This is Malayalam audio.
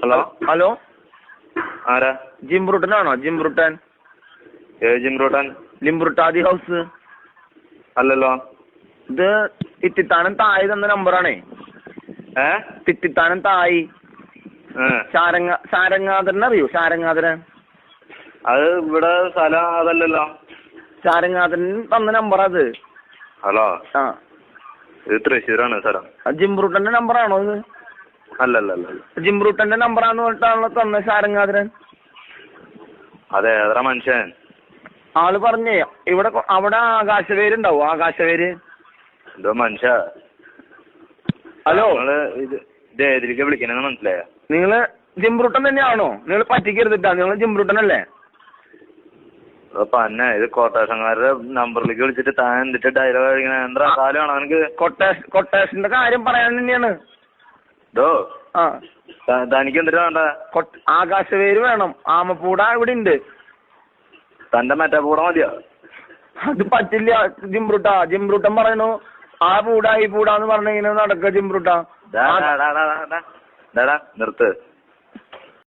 ഹലോ ഹലോ ആരാ? ജിംബ്രൂട്ടനാണോ? ജിംബ്രൂട്ടൻ ജിംബ്രൂട്ടൻ ലിംബ്രുട്ടാദി ഹൗസ്. അല്ലല്ലോ. ഇത് തിത്തിത്താനം തായി തന്ന നമ്പറാണേ. തിത്തിത്താനം തായി ശാരങ്ങാധരൻ അറിയോ? ശാരങ്ങാധരൻ അത് ഇവിടെ സ്ഥലം അതല്ലല്ലോ. ശാരങ്ങാധരൻ തന്ന നമ്പറാ അത്. ഹലോ ആ ഇത് തൃശ്ശൂരാണ് സ്ഥലം. ജിംബ്രൂട്ടന്റെ നമ്പറാണോ ഇത്? അല്ലല്ല ജിംബ്രൂട്ടന്റെ നമ്പറാന്ന് പറഞ്ഞിട്ടാണല്ലോ തന്നെ ശാരങ്ങാധരൻ. അതെ ഏതാ മനുഷ്യൻ? ആള് പറഞ്ഞേ ഇവിടെ അവിടെ ആകാശവേരുണ്ടാവും. ആകാശവേര് എന്തോ മനുഷ്യ. ഹലോ ഇത് ഏതിലേക്ക് വിളിക്കണെന്ന് മനസ്സിലായ? നിങ്ങള് ജിംബ്രൂട്ടൻ തന്നെയാണോ? നിങ്ങൾ പറ്റിക്കരുതിട്ടാ. നിങ്ങൾ ജിംബ്രൂട്ടൻ അല്ലേ? പന്നെ ഇത് കോട്ടേഷൻകാരുടെ നമ്പറിലേക്ക് വിളിച്ചിട്ട് താൻ എന്നിട്ട് ഡയലോഗ് കഴിക്കണ എന്താ കാലമാണോ എനിക്ക്? കൊട്ടേഷന്റെ കാര്യം പറയാൻ തന്നെയാണ്. തനിക്ക് എന്തിനാ വേണ്ട? ആകാശവേര് വേണം. ആമപ്പൂട ഇവിടെ ഉണ്ട്. തന്റെ മറ്റേ പൂട മതിയോ? അത് പറ്റില്ല ജിംബ്രൂട്ടാ. ജിംബ്രൂട്ടൻ പറയണു ആ പൂടാ ഈ പൂടാന്ന് പറഞ്ഞ ഇങ്ങനെ നടക്ക ജിംബ്രൂട്ടാ. നിർത്ത്.